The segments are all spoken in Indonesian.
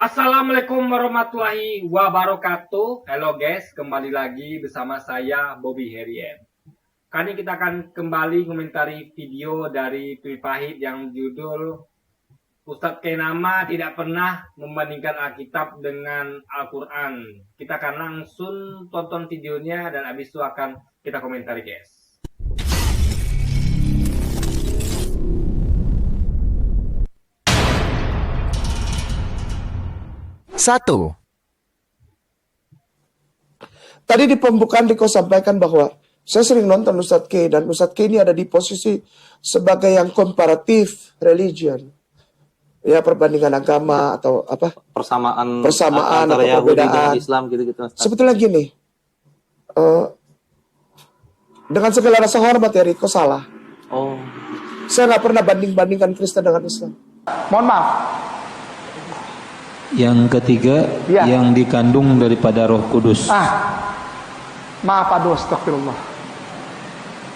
Assalamualaikum warahmatullahi wabarakatuh. Halo guys, kembali lagi bersama saya Bobby Herien. Kali ini kita akan kembali komentari video dari Pri Pahit yang judul Ustadz Kenama tidak pernah membandingkan Alkitab dengan Al-Quran. Kita akan langsung tonton videonya dan habis itu akan kita komentari guys. Satu. Tadi di pembukaan Riko sampaikan bahwa saya sering nonton Ustadz K dan Ustadz K ini ada di posisi sebagai yang komparatif religion. Ya, perbandingan agama atau apa? Persamaan Persamaan antara atau Yahudi perbedaan. dengan Islam gitu-gitu. Sebetulnya gini, dengan segala rasa hormat ya Riko salah. Oh, Saya nggak pernah banding-bandingkan Kristen dengan Islam. Mohon maaf. Yang ketiga, Ya. yang dikandung daripada Roh Kudus. Maaf aduh, astagfirullah.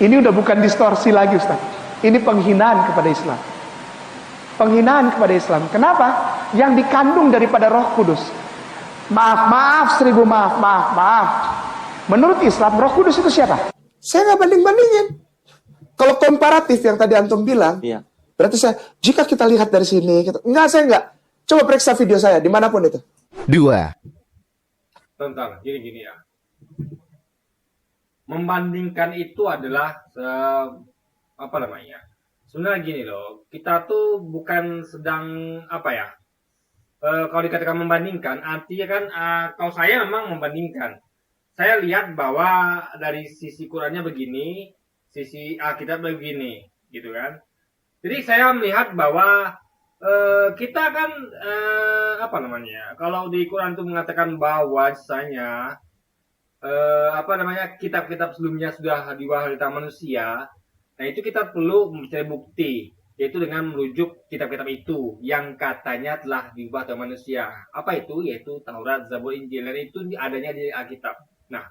Ini udah bukan distorsi lagi Ustaz. Ini penghinaan kepada Islam. Penghinaan kepada Islam. Kenapa? Yang dikandung daripada Roh Kudus. Maaf, seribu maaf. Menurut Islam, Roh Kudus itu siapa? Saya nggak banding-bandingin. Kalau komparatif yang tadi Antum bilang, iya. berarti jika kita lihat dari sini, saya enggak. Coba periksa video saya, dimanapun itu. Dua. Bentar, gini ya. Membandingkan itu adalah apa namanya? Sebenarnya gini loh, kita tuh bukan sedang apa ya? Kalau dikatakan membandingkan, artinya kan kalau saya memang membandingkan. Saya lihat bahwa dari sisi Qurannya begini, sisi Alkitab begini, gitu kan? Jadi saya melihat bahwa kita kan apa namanya? Kalau di Quran itu mengatakan bahwa misalnya apa namanya kitab-kitab sebelumnya sudah diwahyukan manusia, nah itu kita perlu mencari bukti, yaitu dengan merujuk kitab-kitab itu yang katanya telah diubah oleh manusia. Apa itu? Yaitu Taurat, Zabur, Injil, dan itu adanya di Alkitab. Nah,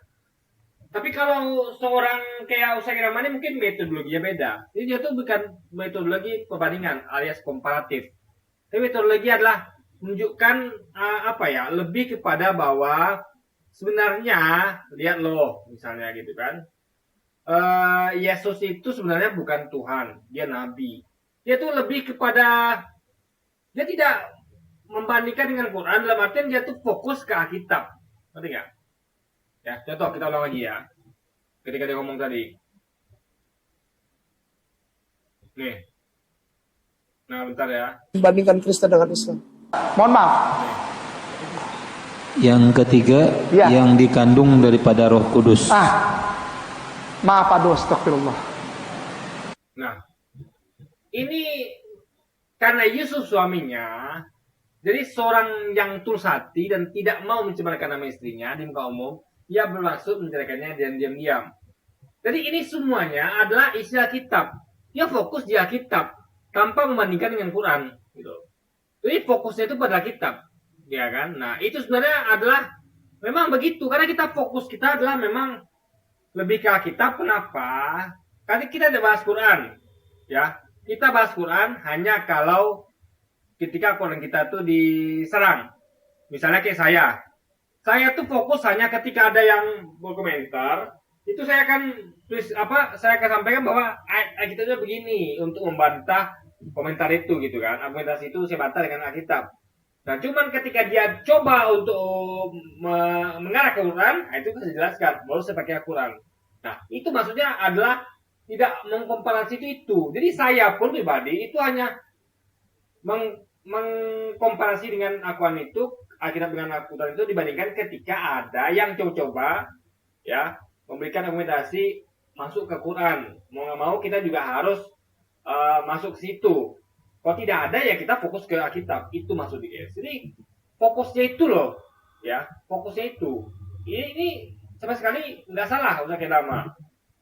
tapi kalau seorang kayak Ustadz Ramani mungkin metodologinya beda. Jadi dia tuh bukan metodologi perbandingan alias komparatif. Tapi metodologi adalah menunjukkan apa ya, lebih kepada bahwa sebenarnya lihat loh misalnya gitu kan. Yesus itu sebenarnya bukan Tuhan, dia nabi. Dia tuh lebih kepada dia tidak membandingkan dengan Quran dalam artian dia tuh fokus ke Alkitab. Ngerti nggak? Ya, contoh kita ulang lagi ya. Ketika dia ngomong tadi. Nih. Nah, bentar ya. Bandingkan Kristen dengan Islam. Mohon maaf. Yang ketiga, Ya. yang dikandung daripada Roh Kudus. Maaf aduh, astagfirullah. Nah, ini karena Yusuf suaminya, jadi seorang yang tulus hati dan tidak mau mencemarkan nama istrinya di muka umum, ia bermaksud menceraikannya dan diam-diam. Jadi ini semuanya adalah isi Alkitab. Dia fokus di Alkitab tanpa membandingkan dengan Quran, gitu. Jadi fokusnya itu pada Alkitab, ya kan? Nah, itu sebenarnya adalah memang begitu karena kita fokus kita adalah memang lebih ke Alkitab. Kenapa? Karena kita udah bahas Quran, ya. Kita bahas Quran hanya kalau ketika Quran kita tuh diserang. Misalnya kayak saya tuh fokus hanya ketika ada yang berkomentar, itu saya akan saya akan sampaikan bahwa Alkitabnya begini untuk membantah komentar itu gitu kan. Argumentasi itu saya bantah dengan Alkitab. Nah, cuman ketika dia coba untuk mengarah ke Quran, itu saya jelaskan baru saya pakai Al-Quran. Nah, itu maksudnya adalah tidak mengkomparasi itu. Jadi saya pun pribadi itu hanya mengkomparasi dengan Al-Quran itu, Alkitab dengan Al-Quran itu dibandingkan ketika ada yang coba-coba ya memberikan argumentasi masuk ke Quran. Mau nggak mau kita juga harus masuk ke situ. Kalau tidak ada ya kita fokus ke Alkitab. Itu maksudnya guys. Jadi fokusnya itu loh, ya fokusnya itu. Ini sama sekali nggak salah Ustadz Kenama,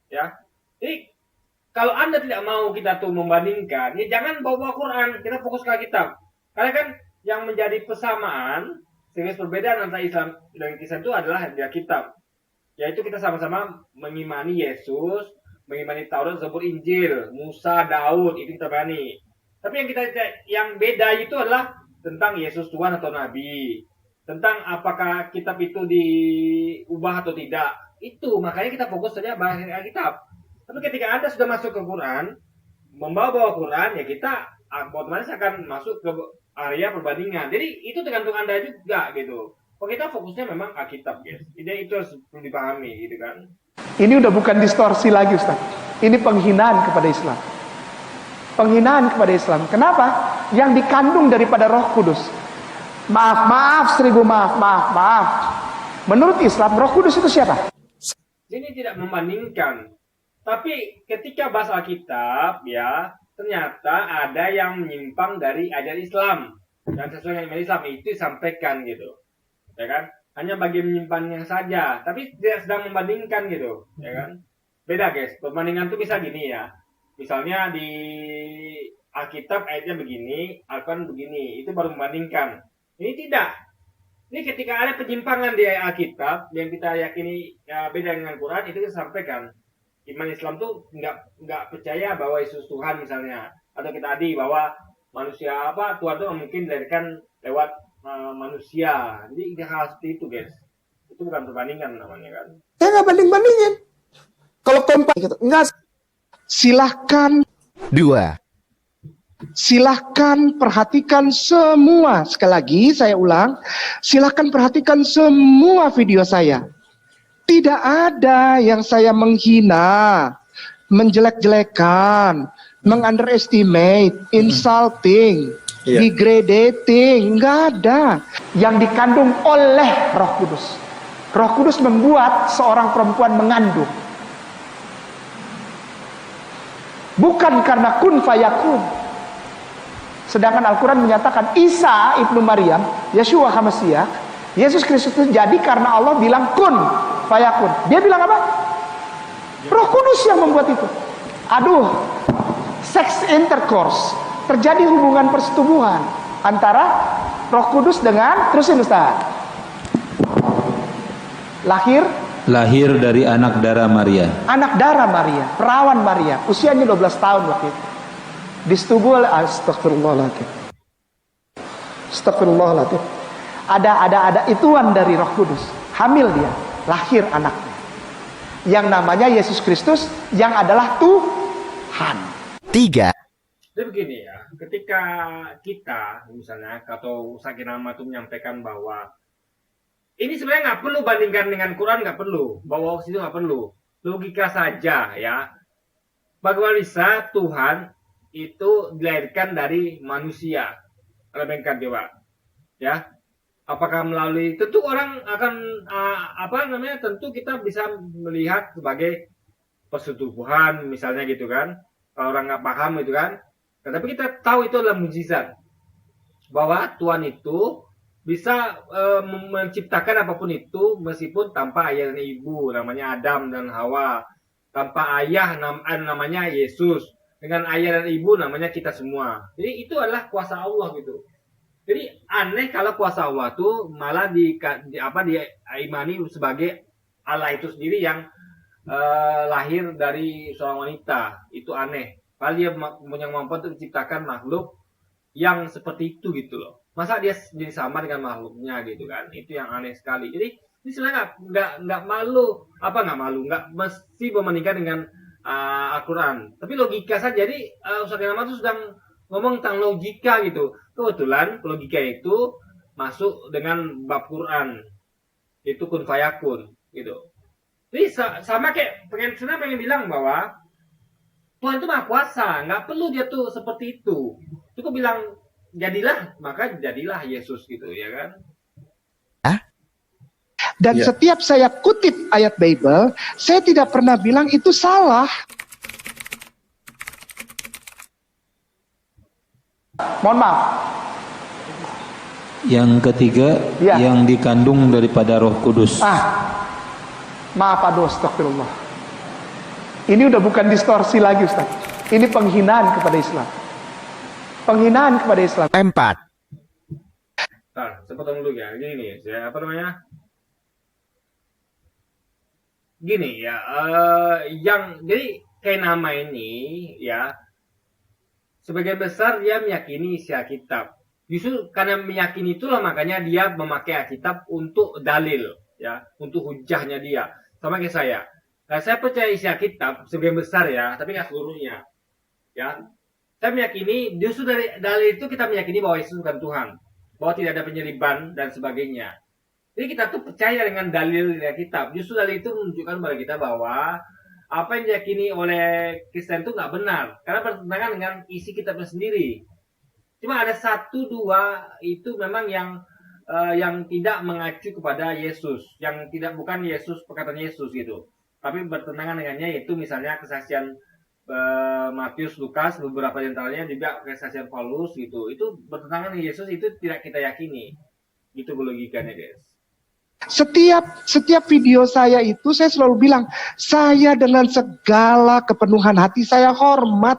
ya. Jadi kalau Anda tidak mau kita tuh membandingkan, ya jangan bawa Quran. Kita fokus ke Alkitab. Karena kan yang menjadi persamaan, serius perbedaan antara Islam dan Kristen itu adalah di Alkitab. Yaitu kita sama-sama mengimani Yesus, mengimani Taurat, Zabur, Injil, Musa, Daud, itu kita imani. Tapi yang beda itu adalah tentang Yesus Tuhan atau Nabi, tentang apakah kitab itu diubah atau tidak. Itu makanya kita fokus saja bahas Alkitab. Tapi ketika Anda sudah masuk ke Quran, membawa Quran, ya kita otomatis akan masuk ke area perbandingan. Jadi itu tergantung Anda juga gitu. Kalau kita fokusnya memang Alkitab, guys. Jadi itu harus perlu dipahami gitu kan. Ini udah bukan distorsi lagi, Ustaz. Ini penghinaan kepada Islam. Penghinaan kepada Islam. Kenapa? Yang dikandung daripada Roh Kudus. Maaf, seribu maaf. Menurut Islam, Roh Kudus itu siapa? Ini tidak membandingkan. Tapi ketika bahas Alkitab, ya, ternyata ada yang menyimpang dari ajaran Islam. Dan sesuai dengan Islam itu disampaikan gitu. Ya kan? Hanya bagi menyimpangnya saja. Tapi tidak sedang membandingkan gitu. Ya kan? Beda, guys. Perbandingan itu bisa gini ya. Misalnya di Alkitab ayatnya begini, Al-Quran begini. Itu baru membandingkan. Ini tidak. Ini ketika ada penyimpangan di Alkitab yang kita yakini ya, beda dengan Quran, itu kita sampaikan. Iman Islam tuh nggak percaya bahwa Yesus Tuhan misalnya, atau kita adi bahwa manusia Tuhan tuh mungkin dilahirkan lewat manusia. Jadi hal seperti itu, guys. Itu bukan perbandingan namanya kan. Saya nggak banding-bandingin. Kalau kompak gitu, enggak. Silahkan silahkan perhatikan semua. Sekali lagi saya ulang, silahkan perhatikan semua video saya. Tidak ada yang saya menghina, menjelek-jelekan, mengunderestimate, insulting, degrading, nggak ada. Yang dikandung oleh Roh Kudus. Roh Kudus membuat seorang perempuan mengandung. Bukan karena kun fayakun. Sedangkan Al-Quran menyatakan Isa ibnu Maryam, Yeshua HaMashiach, Yesus Kristus itu jadi karena Allah bilang kun fayakun. Dia bilang apa? Roh Kudus yang membuat itu. Aduh, sex intercourse, terjadi hubungan persetubuhan antara Roh Kudus dengan, terusin Ustaz, lahir dari anak darah Maria. Anak darah Maria, perawan Maria, usianya 12 tahun waktu itu. Disetubul, astagfirullahaladzim. Astagfirullahaladzim. Ada ituan dari Roh Kudus. Hamil dia, lahir anaknya. Yang namanya Yesus Kristus, yang adalah Tuhan. 3. Jadi begini ya, ketika kita misalnya atau Sakinama itu menyampaikan bahwa ini sebenarnya nggak perlu bandingkan dengan Quran, nggak perlu. Bawa situ nggak perlu. Logika saja ya. Bagaimana bisa Tuhan itu dilahirkan dari manusia? Bayangkan coba. Ya. Apakah melalui, tentu orang akan tentu kita bisa melihat sebagai persetubuhan misalnya gitu kan. Kalau orang nggak paham gitu kan. Tapi kita tahu itu adalah mukjizat. Bahwa Tuhan itu bisa menciptakan apapun itu meskipun tanpa ayah dan ibu, namanya Adam dan Hawa, tanpa ayah namanya Yesus, dengan ayah dan ibu namanya kita semua. Jadi itu adalah kuasa Allah gitu. Jadi aneh kalau kuasa Allah itu malah diimani sebagai Allah itu sendiri yang lahir dari seorang wanita. Itu aneh. Padahal dia punya kemampuan untuk menciptakan makhluk yang seperti itu gitu loh. Masa dia jadi sama dengan makhluknya gitu kan? Itu yang aneh sekali. Jadi ini sebenarnya nggak malu, nggak mesti membandingkan dengan Al-Quran. Tapi logika saja. Jadi Ustaz Nama itu sedang ngomong tentang logika gitu. Kebetulan logika itu masuk dengan bab Quran. Itu kun fayakun gitu. Jadi sama kayak pengen bilang bahwa Tuhan itu maha kuasa, nggak perlu dia tuh seperti itu. Cukup bilang jadilah, maka jadilah Yesus gitu ya kan. Dan setiap saya kutip ayat Bible, saya tidak pernah bilang itu salah. Mohon maaf. Yang ketiga, yang dikandung daripada Roh Kudus. Maaf, aduh, astagfirullah. Ini udah bukan distorsi lagi, Ustaz. Ini penghinaan kepada Islam. Penghinaan kepada Islam. 4. Nah, sepotong dulu ya. Gini ya, Gini ya, jadi kayak nama ini ya, sebagian besar dia meyakini isi Alkitab. Justru karena meyakini itulah makanya dia memakai Alkitab untuk dalil, ya, untuk hujahnya dia. Sama kayak saya. Nah, saya percaya isi Alkitab sebagian besar ya, tapi nggak seluruhnya. Ya, saya meyakini justru dari dalil itu kita meyakini bahwa Yesus bukan Tuhan, bahwa tidak ada penyeliban dan sebagainya. Jadi kita tuh percaya dengan dalil dari Alkitab. Justru dalil itu menunjukkan kepada kita bahwa apa yang diyakini oleh Kristen itu nggak benar, karena bertentangan dengan isi kitabnya sendiri. Cuma ada satu dua itu memang yang tidak mengacu kepada Yesus, yang tidak bukan Yesus perkataan Yesus gitu, tapi bertentangan dengannya, yaitu misalnya kesaksian Matius, Lukas, beberapa di antaranya juga kesaksian Paulus gitu. Itu bertentangan dengan Yesus, itu tidak kita yakini. Gitu logikanya, guys. Setiap video saya itu saya selalu bilang, saya dengan segala kepenuhan hati saya hormat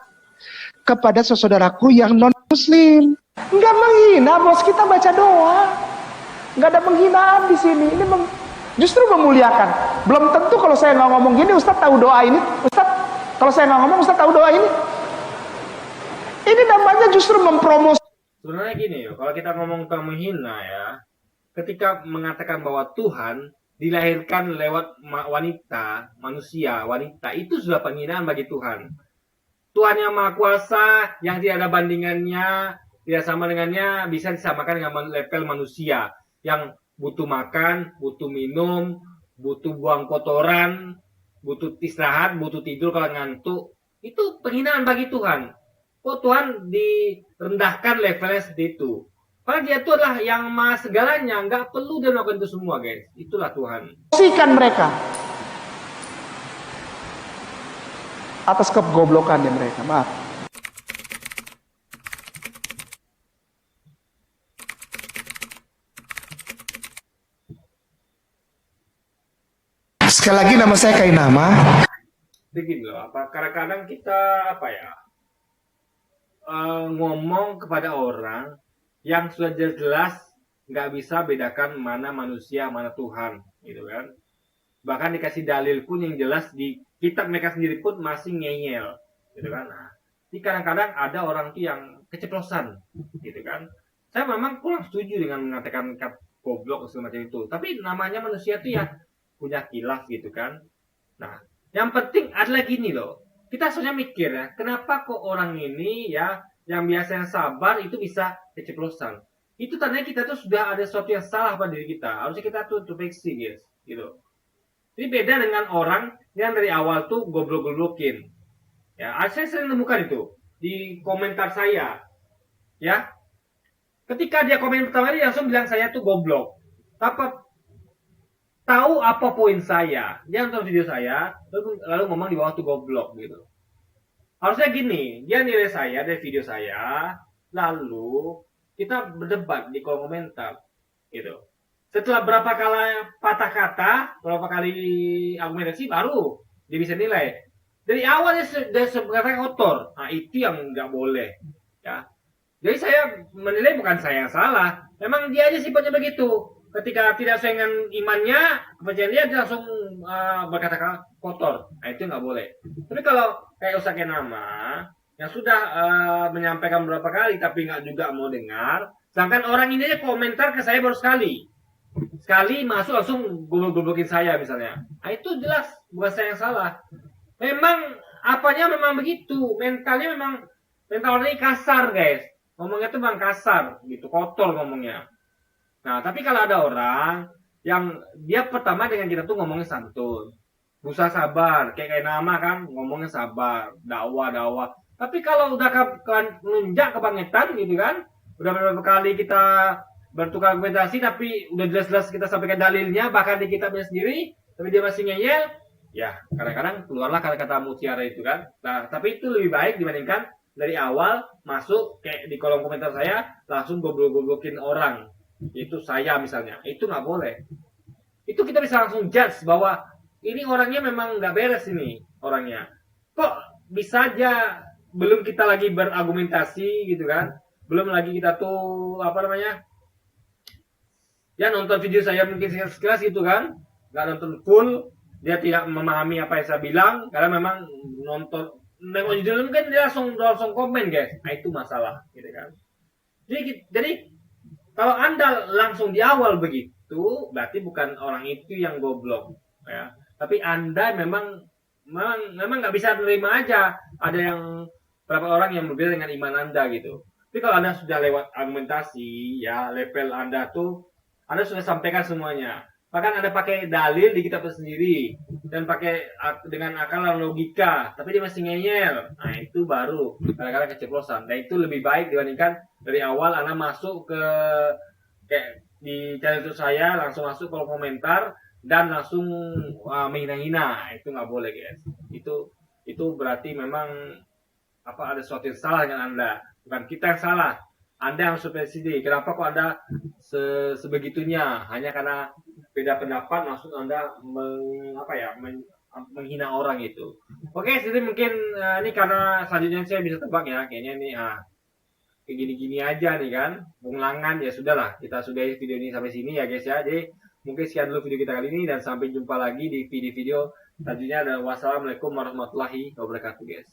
kepada saudaraku yang non muslim. Enggak menghina, bos, kita baca doa. Enggak ada penghinaan di sini. Ini justru memuliakan. Belum tentu kalau saya nggak ngomong gini, Ustadz tahu doa ini. Ustadz, kalau saya nggak ngomong, Ustadz tahu doa ini. Ini namanya justru mempromosi. Sebenarnya gini, kalau kita ngomong tentang menghina ya, ketika mengatakan bahwa Tuhan dilahirkan lewat wanita, manusia, wanita, itu sudah penghinaan bagi Tuhan. Tuhan yang Maha Kuasa, yang tidak ada bandingannya, tidak sama dengannya, bisa disamakan dengan level manusia yang butuh makan, butuh minum, butuh buang kotoran, butuh istirahat, butuh tidur kalau ngantuk. Itu penghinaan bagi Tuhan. Kok Tuhan direndahkan levelnya seperti itu? Karena dia itu adalah yang maha segalanya, nggak perlu dia melakukan itu semua, guys. Itulah Tuhan. Sikan mereka atas kegoblokannya mereka, maaf. Sekali lagi nama saya Kainama. Begini loh, kadang-kadang kita ngomong kepada orang yang sudah jelas nggak bisa bedakan mana manusia, mana Tuhan, gitu kan? Bahkan dikasih dalil pun yang jelas di kitab mereka sendiri pun masih ngeyel, gitu kan? Nah, jadi kadang-kadang ada orang tuh yang keceplosan, gitu kan? Saya memang kurang setuju dengan mengatakan goblok segala macam itu, tapi namanya manusia tuh ya punya khilaf, gitu kan? Nah, yang penting adalah gini loh, kita sebenarnya mikir ya, kenapa kok orang ini ya yang biasanya sabar itu bisa keceplosan? Itu tandanya kita tuh sudah ada sesuatu yang salah pada diri kita. Harusnya kita tuh introspeksi, guys, gitu. Ini beda dengan orang yang dari awal tuh goblok-goblokin. Ya, saya sering temukan itu di komentar saya. Ya, ketika dia komen pertama dia langsung bilang saya tuh goblok. Tahu apa poin saya? Dia nonton video saya, lalu ngomong di bawah tuh goblok gitu. Harusnya gini, dia nilai saya dari video saya, lalu kita berdebat di kolom komentar, gitu. Setelah berapa kali patah kata, berapa kali argumentasi, baru dia bisa nilai. Dari awal dia berkata kotor, nah itu yang nggak boleh, ya. Jadi saya menilai bukan saya yang salah, memang dia aja sifatnya begitu. Ketika tidak sesuai dengan imannya, kepercayaan dia langsung berkata kotor. Nah itu nggak boleh. Tapi kalau kayak Ustaz Kenama yang sudah menyampaikan beberapa kali tapi nggak juga mau dengar, sedangkan orang ini aja komentar ke saya baru sekali masuk langsung goblok-goblokin saya misalnya. Nah itu jelas bukan saya yang salah. Memang apanya memang begitu, mentalnya memang mental orang ini kasar, guys. Ngomongnya tuh memang kasar, gitu, kotor ngomongnya. Nah, tapi kalau ada orang yang dia pertama dengan kita tuh ngomongnya santun, berusaha sabar, kayak nama kan ngomongnya sabar, dakwah. Tapi kalau udah menunjak kebangetan gitu kan, udah beberapa kali kita bertukar argumentasi tapi udah jelas-jelas kita sampaikan dalilnya, bahkan di kitabnya sendiri, tapi dia masih ngeyel, ya kadang-kadang keluarlah kata-kata mutiara itu kan. Nah, tapi itu lebih baik dibandingkan dari awal masuk kayak di kolom komentar saya langsung goblok-goblokin orang. Itu saya misalnya, itu nggak boleh. Itu kita bisa langsung judge bahwa ini orangnya memang nggak beres ini orangnya. Kok bisa aja belum kita lagi berargumentasi gitu kan, belum lagi kita tuh ya nonton video saya mungkin sekilas gitu kan, nggak nonton full, dia tidak memahami apa yang saya bilang karena memang nonton nengok judul kan dia langsung komen, guys. Nah itu masalah gitu kan. Jadi kalau Anda langsung di awal begitu, berarti bukan orang itu yang goblok, ya. Tapi Anda memang nggak bisa menerima aja. Ada yang berapa orang yang berbeda dengan iman Anda gitu. Tapi kalau Anda sudah lewat argumentasi, ya level Anda tuh, Anda sudah sampaikan semuanya. Bahkan Anda pakai dalil di kitab sendiri dan pakai dengan akal dan logika, tapi dia masih ngeyel. Nah, itu baru kadang-kadang keceplosan. Dan itu lebih baik dibandingkan dari awal Anda masuk ke kayak di channel itu saya langsung masuk kolom komentar dan langsung menghina-hina. Itu nggak boleh, guys. Itu berarti memang ada sesuatu yang salah dengan Anda. Bukan kita yang salah. Anda yang subsidi. Kenapa kok Anda sebegitunya? Hanya karena beda pendapat langsung Anda menghina orang itu. Oke, jadi mungkin ini karena selanjutnya saya bisa tebak ya. Kayaknya ini kayak gini-gini aja nih kan. Pengulangan ya sudahlah. Kita sudahi video ini sampai sini ya guys ya. Jadi mungkin sekian dulu video kita kali ini dan sampai jumpa lagi di video-video selanjutnya. Dan wassalamualaikum warahmatullahi wabarakatuh guys.